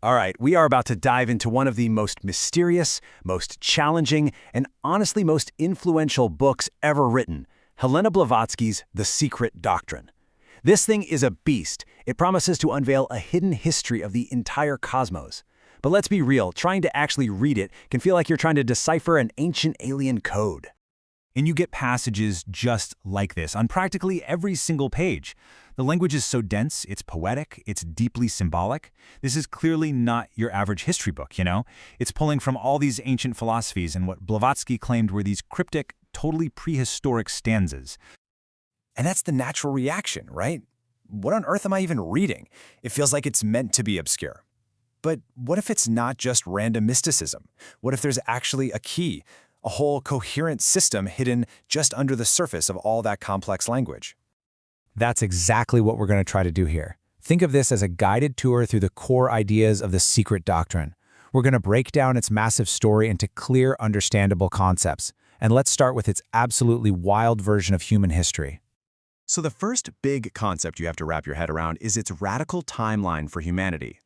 All right, we are about to dive into one of the most mysterious, most challenging, and honestly most influential books ever written, Helena Blavatsky's The Secret Doctrine. This thing is a beast. It promises to unveil a hidden history of the entire cosmos. But let's be real, trying to actually read it can feel like you're trying to decipher an ancient alien code. And you get passages just like this on practically every single page. The language is so dense, it's poetic, it's deeply symbolic. This is clearly not your average history book, you know? It's pulling from all these ancient philosophies and what Blavatsky claimed were these cryptic, totally prehistoric stanzas. And that's the natural reaction, right? What on earth am I even reading? It feels like it's meant to be obscure. But what if it's not just random mysticism? What if there's actually a key, a whole coherent system hidden just under the surface of all that complex language? That's exactly what we're going to try to do here. Think of this as a guided tour through the core ideas of the Secret Doctrine. We're going to break down its massive story into clear, understandable concepts. And let's start with its absolutely wild version of human history. So the first big concept you have to wrap your head around is its radical timeline for humanity.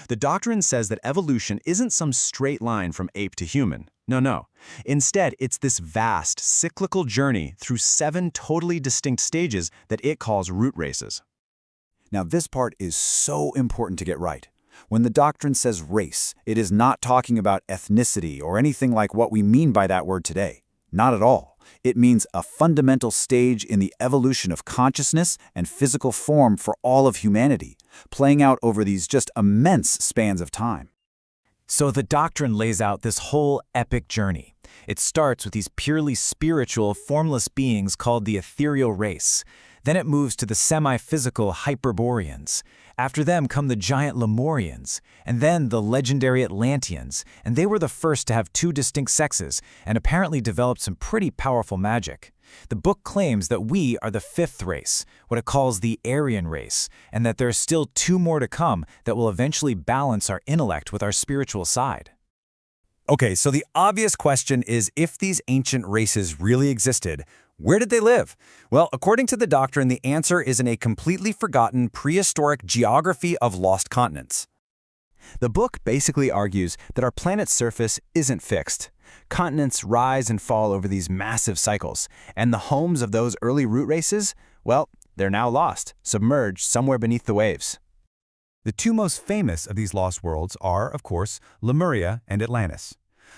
The doctrine says that evolution isn't some straight line from ape to human. No. Instead, it's this vast, cyclical journey through 7 totally distinct stages that it calls root races. Now, this part is so important to get right. When the doctrine says race, it is not talking about ethnicity or anything like what we mean by that word today. Not at all. It means a fundamental stage in the evolution of consciousness and physical form for all of humanity, playing out over these just immense spans of time. So the doctrine lays out this whole epic journey. It starts with these purely spiritual, formless beings called the ethereal race. Then it moves to the semi-physical Hyperboreans. After them come the giant Lemurians, and then the legendary Atlanteans, and they were the first to have 2 distinct sexes and apparently developed some pretty powerful magic. The book claims that we are the 5th race, what it calls the Aryan race, and that there are still 2 more to come that will eventually balance our intellect with our spiritual side. Okay, so the obvious question is, if these ancient races really existed, where did they live? Well, according to the doctrine, the answer is in a completely forgotten prehistoric geography of lost continents. The book basically argues that our planet's surface isn't fixed. Continents rise and fall over these massive cycles, and the homes of those early root races, well, they're now lost, submerged somewhere beneath the waves. The 2 most famous of these lost worlds are, of course, Lemuria and Atlantis.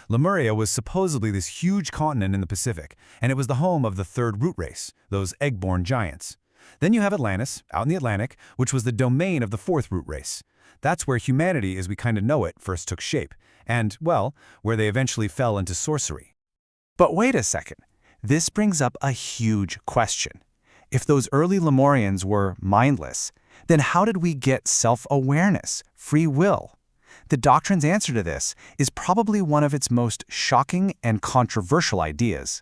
Lemuria was supposedly this huge continent in the Pacific, and it was the home of the 3rd root race, those egg-born giants. Then you have Atlantis, out in the Atlantic, which was the domain of the 4th root race. That's where humanity as we kind of know it first took shape, and, well, where they eventually fell into sorcery. But wait a second. This brings up a huge question. If those early Lemurians were mindless, then how did we get self-awareness, free will? The doctrine's answer to this is probably one of its most shocking and controversial ideas.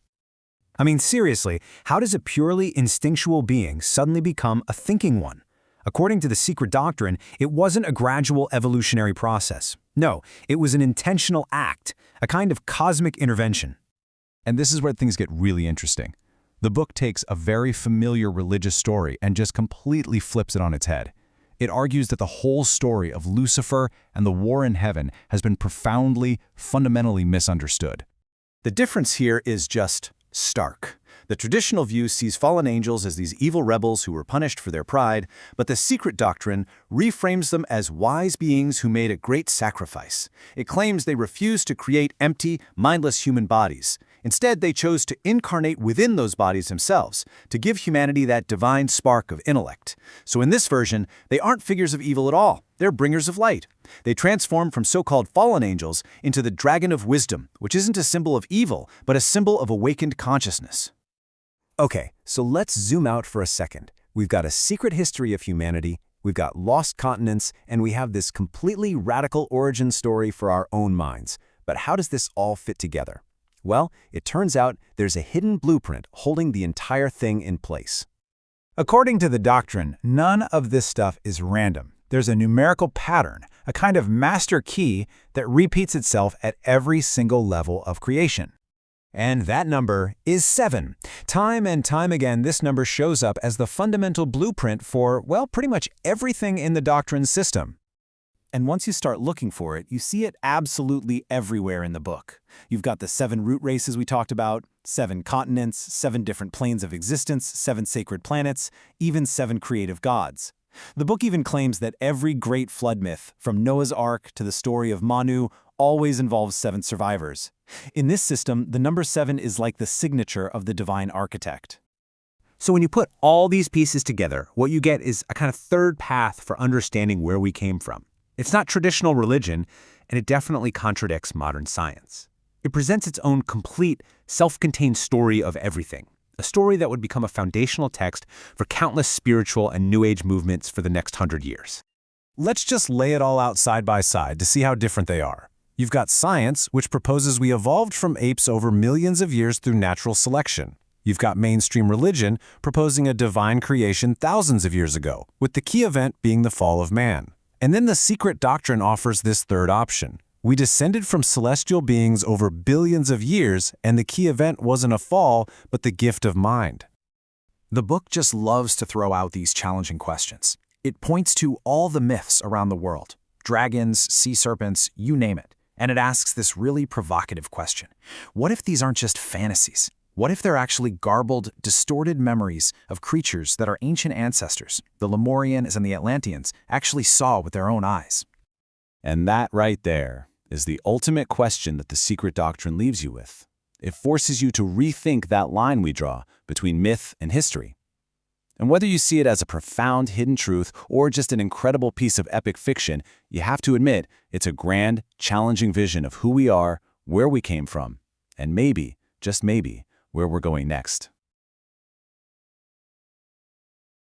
I mean, seriously, how does a purely instinctual being suddenly become a thinking one? According to the Secret Doctrine, it wasn't a gradual evolutionary process. No, it was an intentional act, a kind of cosmic intervention. And this is where things get really interesting. The book takes a very familiar religious story and just completely flips it on its head. It argues that the whole story of Lucifer and the war in heaven has been profoundly, fundamentally misunderstood. The difference here is just stark. The traditional view sees fallen angels as these evil rebels who were punished for their pride, but the Secret Doctrine reframes them as wise beings who made a great sacrifice. It claims they refused to create empty, mindless human bodies. Instead, they chose to incarnate within those bodies themselves, to give humanity that divine spark of intellect. So in this version, they aren't figures of evil at all. They're bringers of light. They transform from so-called fallen angels into the dragon of wisdom, which isn't a symbol of evil, but a symbol of awakened consciousness. Okay, so let's zoom out for a second. We've got a secret history of humanity, we've got lost continents, and we have this completely radical origin story for our own minds. But how does this all fit together? Well, it turns out there's a hidden blueprint holding the entire thing in place. According to the doctrine, none of this stuff is random. There's a numerical pattern, a kind of master key that repeats itself at every single level of creation. And that number is 7. Time and time again, this number shows up as the fundamental blueprint for, well, pretty much everything in the doctrine's system. And once you start looking for it, you see it absolutely everywhere in the book. You've got the 7 root races we talked about, 7 continents, 7 different planes of existence, 7 sacred planets, even 7 creative gods. The book even claims that every great flood myth, from Noah's Ark to the story of Manu, always involves 7 survivors. In this system, the number 7 is like the signature of the divine architect. So when you put all these pieces together, what you get is a kind of third path for understanding where we came from. It's not traditional religion, and it definitely contradicts modern science. It presents its own complete, self-contained story of everything, a story that would become a foundational text for countless spiritual and New Age movements for the next 100 years. Let's just lay it all out side by side to see how different they are. You've got science, which proposes we evolved from apes over millions of years through natural selection. You've got mainstream religion proposing a divine creation thousands of years ago, with the key event being the fall of man. And then the Secret Doctrine offers this third option. We descended from celestial beings over billions of years, and the key event wasn't a fall, but the gift of mind. The book just loves to throw out these challenging questions. It points to all the myths around the world, dragons, sea serpents, you name it. And it asks this really provocative question. What if these aren't just fantasies? What if they're actually garbled, distorted memories of creatures that our ancient ancestors, the Lemurians and the Atlanteans, actually saw with their own eyes? And that right there is the ultimate question that the Secret Doctrine leaves you with. It forces you to rethink that line we draw between myth and history. And whether you see it as a profound hidden truth or just an incredible piece of epic fiction, you have to admit it's a grand, challenging vision of who we are, where we came from, and maybe, just maybe, where we're going next.